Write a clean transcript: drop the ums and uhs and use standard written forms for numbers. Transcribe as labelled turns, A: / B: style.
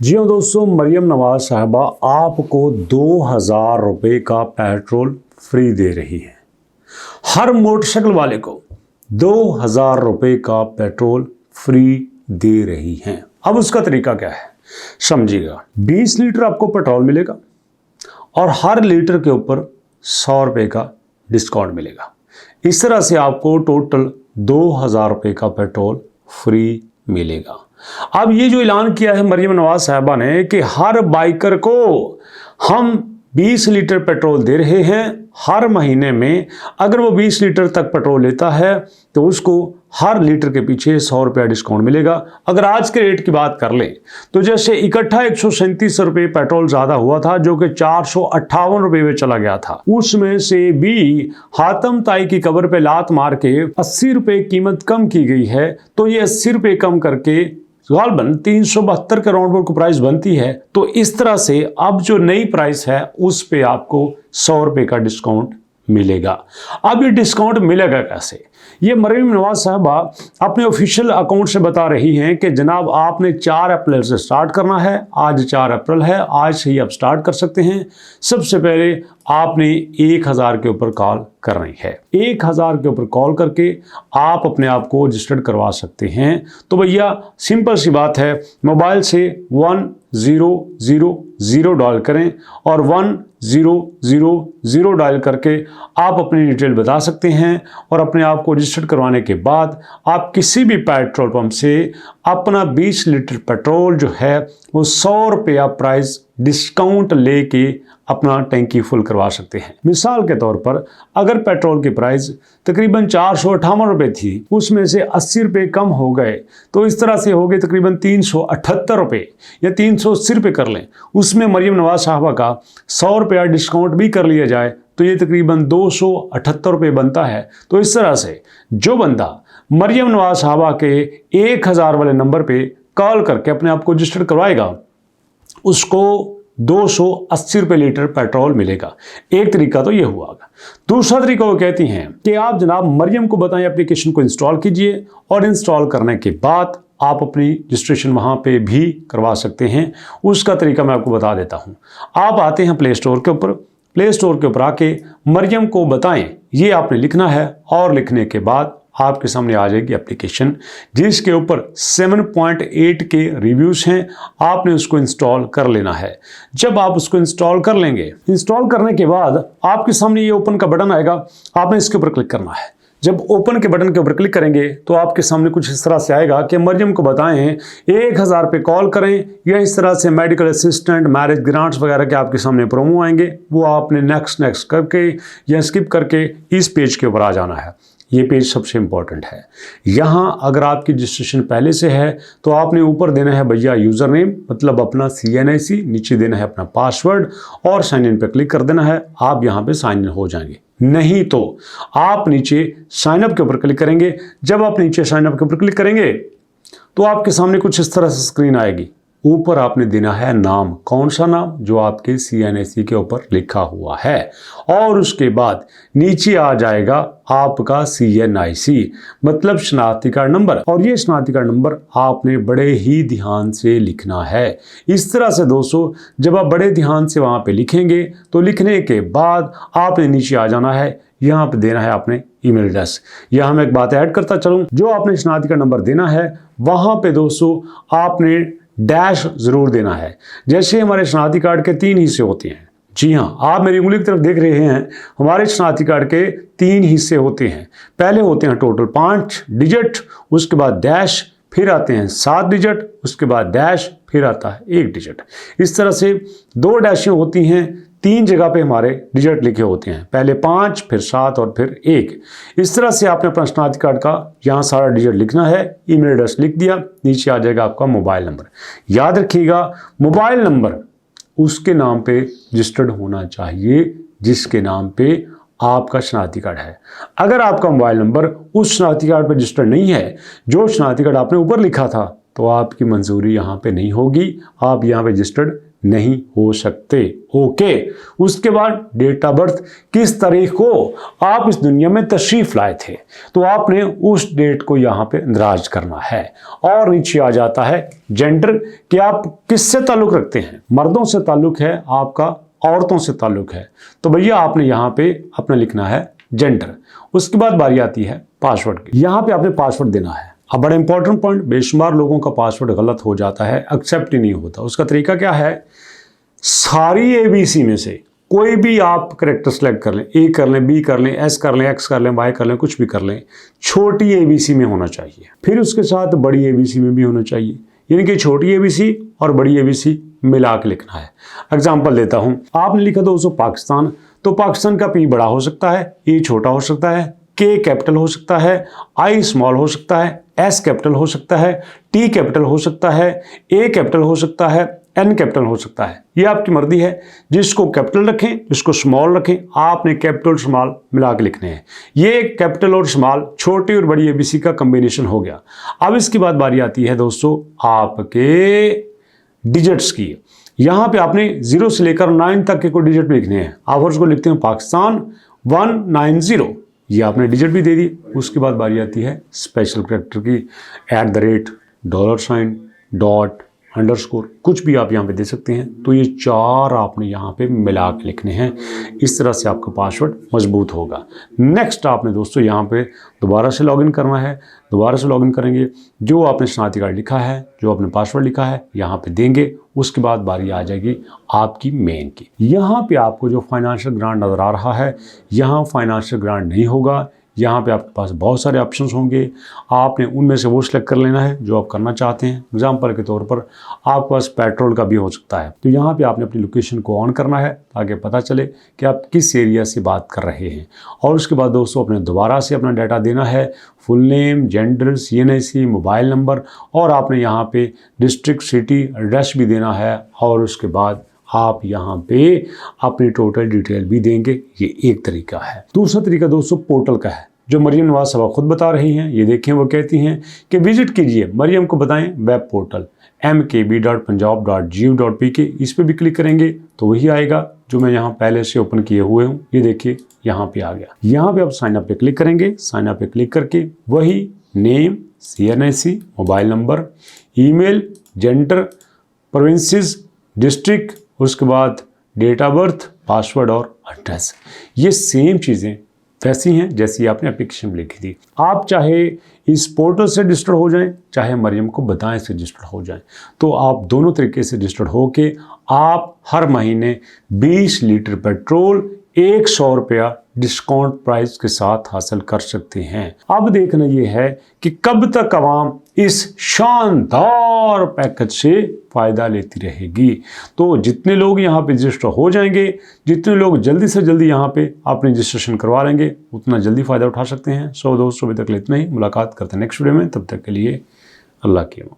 A: जी हाँ दोस्तों, मरियम नवाज साहबा आपको 2000 रुपये का पेट्रोल फ्री दे रही है। हर मोटरसाइकिल वाले को 2000 रुपये का पेट्रोल फ्री दे रही हैं। अब उसका तरीका क्या है समझिएगा। 20 लीटर आपको पेट्रोल मिलेगा और हर लीटर के ऊपर 100 रुपये का डिस्काउंट मिलेगा। इस तरह से आपको टोटल 2000 रुपये का पेट्रोल फ्री मिलेगा। अब ये जो ऐलान किया है मरियम नवाज साहबा ने कि हर बाइकर को हम 20 लीटर पेट्रोल दे रहे हैं हर महीने में। अगर वो 20 लीटर तक पेट्रोल लेता है तो उसको हर लीटर के पीछे 100 रुपया डिस्काउंट मिलेगा। अगर आज के रेट की बात कर लें तो जैसे इकट्ठा 137 रुपये पेट्रोल ज़्यादा हुआ था जो कि 458 रुपये में चला गया था, उसमें से भी हातम ताई की कब्र पे लात मार के 80 रुपये कीमत कम की गई है। तो ये 80 रुपये कम करके गालबन 372 के राउंड को प्राइस बनती है। तो इस तरह से अब जो नई प्राइस है उस पे आपको 100 रुपये का डिस्काउंट मिलेगा। अब ये डिस्काउंट मिलेगा कैसे? ये मरियम नवाज साहबा अपने ऑफिशियल अकाउंट से बता रही हैं कि जनाब आपने 4 अप्रैल से स्टार्ट करना है। आज 4 अप्रैल है, आज से ही आप स्टार्ट कर सकते हैं। सबसे पहले आपने 1000 के ऊपर कॉल करनी है। 1000 के ऊपर कॉल करके आप अपने आप को रजिस्टर्ड करवा सकते हैं। तो भैया सिंपल सी बात है, मोबाइल से 1000 डायल करें और 1000 डायल करके आप अपनी डिटेल बता सकते हैं और अपने आप को रजिस्टर्ड करवाने के बाद आप किसी भी पेट्रोल पंप से अपना 20 लीटर पेट्रोल जो है वो 100 रुपया प्राइस डिस्काउंट लेके अपना टैंकी फुल करवा सकते हैं। मिसाल के तौर पर अगर पेट्रोल की प्राइस तकरीबन 458 रुपये थी, उसमें से 80 रुपये कम हो गए तो इस तरह से हो गए तकरीबन 378 रुपये या 380 रुपये कर लें। उसमें मरियम नवाज साहबा का 100 रुपया डिस्काउंट भी कर लिया जाए तो ये तकरीबन 278 रुपये बनता है। तो इस तरह से जो बंदा मरियम नवाज साहबा के 1000 वाले नंबर पे कॉल करके अपने आप को रजिस्टर करवाएगा उसको 280 रुपये लीटर पेट्रोल मिलेगा। एक तरीका तो ये हुआ। दूसरा तरीका वो कहती हैं कि आप जनाब मरियम को बताएं एप्लीकेशन को इंस्टॉल कीजिए और इंस्टॉल करने के बाद आप अपनी रजिस्ट्रेशन वहाँ पे भी करवा सकते हैं। उसका तरीका मैं आपको बता देता हूँ। आप आते हैं प्ले स्टोर के ऊपर, प्ले स्टोर के ऊपर आके मरियम को बताएं ये आपने लिखना है और लिखने के बाद आपके सामने आ जाएगी एप्लीकेशन जिसके ऊपर 7.8 के रिव्यूज़ हैं। आपने उसको इंस्टॉल कर लेना है। जब आप उसको इंस्टॉल कर लेंगे, इंस्टॉल करने के बाद आपके सामने ये ओपन का बटन आएगा, आपने इसके ऊपर क्लिक करना है। जब ओपन के बटन के ऊपर क्लिक करेंगे तो आपके सामने कुछ इस तरह से आएगा कि मरियम को बताएं 1000 पे कॉल करें या इस तरह से मेडिकल असिस्टेंट, मैरिज ग्रांट्स वगैरह के आपके सामने प्रोमो आएंगे। वो आपने नेक्स्ट करके या स्किप करके इस पेज के ऊपर आ जाना है। ये पेज सबसे इंपॉर्टेंट है। यहाँ अगर आपकी रजिस्ट्रेशन पहले से है तो आपने ऊपर देना है भैया यूज़र नेम मतलब अपना CNIC, नीचे देना है अपना पासवर्ड और साइन इन पे क्लिक कर देना है। आप यहाँ पे साइन इन हो जाएंगे। नहीं तो आप नीचे साइन अप के ऊपर क्लिक करेंगे। जब आप नीचे साइन अप के ऊपर क्लिक करेंगे तो आपके सामने कुछ इस तरह से स्क्रीन आएगी। ऊपर आपने देना है नाम, कौन सा नाम जो आपके CNIC के ऊपर लिखा हुआ है और उसके बाद नीचे आ जाएगा आपका CNIC मतलब शनाख्ती कार्ड नंबर और ये शनाख्ती कार्ड नंबर आपने बड़े ही ध्यान से लिखना है। इस तरह से दोस्तों जब आप बड़े ध्यान से वहाँ पे लिखेंगे तो लिखने के बाद आपने नीचे आ जाना है। यहाँ पे देना है आपने ईमेल एड्रेस। यहाँ मैं एक बात ऐड करता चलूँ, जो आपने शनाख्ती कार्ड नंबर देना है वहाँ पे दोस्तों आपने डैश जरूर देना है। जैसे हमारे शनाख्ती कार्ड के 3 हिस्से होते हैं। जी हाँ, आप मेरी उंगली की तरफ देख रहे हैं। हमारे शनाख्ती कार्ड के 3 हिस्से होते हैं। पहले होते हैं टोटल 5 डिजिट, उसके बाद डैश, फिर आते हैं 7 डिजिट, उसके बाद डैश, फिर आता है 1 डिजिट। इस तरह से 2 डैशें होती हैं। 3 जगह पे हमारे डिजिट लिखे होते हैं, पहले 5 फिर 7 और फिर 1। इस तरह से आपने अपना शनाख्ती कार्ड का यहाँ सारा डिजिट लिखना है। ईमेल एड्रेस लिख दिया, नीचे आ जाएगा आपका मोबाइल नंबर। याद रखिएगा मोबाइल नंबर उसके नाम पे रजिस्टर्ड होना चाहिए जिसके नाम पे आपका शनाख्ती कार्ड है। अगर आपका मोबाइल नंबर उस शनाख्ती कार्ड पर रजिस्टर्ड नहीं है, जो शनाख्ती कार्ड आपने ऊपर लिखा था तो आपकी मंजूरी यहाँ पे नहीं होगी, आप यहाँ पे रजिस्टर्ड नहीं हो सकते। ओके, उसके बाद डेट ऑफ बर्थ, किस तारीख को आप इस दुनिया में तशरीफ लाए थे, तो आपने उस डेट को यहाँ पे दराज करना है। और नीचे आ जाता है जेंडर, कि आप किससे ताल्लुक रखते हैं, मर्दों से ताल्लुक है आपका, औरतों से ताल्लुक है, तो भैया आपने यहाँ पे अपना लिखना है जेंडर। उसके बाद बारी आती है पासवर्ड की। यहाँ पे आपने पासवर्ड देना है। अब बड़ा इंपॉर्टेंट पॉइंट, बेशुमार लोगों का पासवर्ड गलत हो जाता है, एक्सेप्ट ही नहीं होता। उसका तरीका क्या है, सारी एबीसी में से कोई भी आप करेक्टर सेलेक्ट कर लें, ए कर लें, बी कर लें, एस कर लें, एक्स कर लें, वाई कर लें, कुछ भी कर लें, छोटी एबीसी में होना चाहिए, फिर उसके साथ बड़ी एबीसी में भी होना चाहिए, यानी कि छोटी एबीसी और बड़ी एबीसी मिला के लिखना है। एग्जाम्पल देता हूं, आपने लिखा दोस्तों पाकिस्तान, तो पाकिस्तान का पी बड़ा हो सकता है, ए छोटा हो सकता है, के कैपिटल हो सकता है, आई स्मॉल हो सकता है, एस कैपिटल हो सकता है, टी कैपिटल हो सकता है, ए कैपिटल हो सकता है, एन कैपिटल हो सकता है। ये आपकी मर्जी है, जिसको कैपिटल रखें, जिसको स्मॉल रखें, आपने कैपिटल स्मॉल मिला के लिखने हैं। ये कैपिटल और स्मॉल, छोटी और बड़ी एबीसी का कॉम्बिनेशन हो गया। अब इसके बाद बारी आती है दोस्तों आपके डिजिट्स की। यहाँ पे आपने 0 से लेकर 9 तक के कोई डिजिट लिखने हैं। आप उसको लिखते हैं पाकिस्तान 190, ये आपने डिजिट भी दे दी। उसके बाद बारी आती है स्पेशल कैरेक्टर की, $, डॉट, अंडरस्कोर, कुछ भी आप यहाँ पे दे सकते हैं। तो ये 4 आपने यहाँ पे मिला के लिखने हैं। इस तरह से आपका पासवर्ड मजबूत होगा। नेक्स्ट आपने दोस्तों यहाँ पे दोबारा से लॉगिन करना है। दोबारा से लॉगिन करेंगे, जो आपने शनाख्ती कार्ड लिखा है, जो आपने पासवर्ड लिखा है, यहाँ पे देंगे। उसके बाद बारी आ जाएगी आपकी मेन की। यहाँ पे आपको जो फाइनेंशियल ग्रांट नज़र आ रहा है, यहाँ फाइनेंशियल ग्रांट नहीं होगा। यहाँ पे आपके पास बहुत सारे ऑप्शंस होंगे, आपने उनमें से वो सिलेक्ट कर लेना है जो आप करना चाहते हैं। एग्जाम्पल के तौर पर आपके पास पेट्रोल का भी हो सकता है, तो यहाँ पे आपने अपनी लोकेशन को ऑन करना है ताकि पता चले कि आप किस एरिया से बात कर रहे हैं। और उसके बाद दोस्तों अपने दोबारा से अपना डाटा देना है, full name, gender, CNIC, mobile number, और आपने यहाँ पे डिस्ट्रिक्ट, सिटी, एड्रेस भी देना है। और उसके बाद आप यहाँ पे अपनी टोटल डिटेल भी देंगे। ये एक तरीका है। दूसरा तरीका दोस्तों पोर्टल का है, जो मरियम नवाज साहब खुद बता रही हैं। ये देखें, वो कहती हैं कि विजिट कीजिए मरियम को बताएं वेब पोर्टल mkb.punjab.gov.pk। इस पे भी क्लिक करेंगे तो वही आएगा जो मैं यहाँ पहले से ओपन किए हुए हूँ। ये देखिए यहाँ पे आ गया। यहाँ पे आप साइन अप पे क्लिक करेंगे। साइन अप पे क्लिक करके वही name, CNIC, mobile number, email, gender, provinces, district, उसके बाद डेट ऑफ बर्थ, पासवर्ड और एड्रेस, ये सेम चीज़ें वैसी हैं जैसी आपने एप्लीकेशन में लिखी थी। आप चाहे इस पोर्टल से रजिस्टर हो जाएं, चाहे मरियम को बताएं से रजिस्टर हो जाएं, तो आप दोनों तरीके से रजिस्टर्ड होके आप हर महीने 20 लीटर पेट्रोल 100 रुपया डिस्काउंट प्राइस के साथ हासिल कर सकते हैं। अब देखना ये है कि कब तक आवाम इस शानदार पैकेज से फ़ायदा लेती रहेगी। तो जितने लोग यहाँ पे रजिस्टर हो जाएंगे, जितने लोग जल्दी से जल्दी यहाँ पे अपनी रजिस्ट्रेशन करवा लेंगे, उतना जल्दी फ़ायदा उठा सकते हैं। सो दोस्तों, अभी तक इतना ही। मुलाकात करते हैं नेक्स्ट वीडियो में। तब तक के लिए अल्लाह की अमान।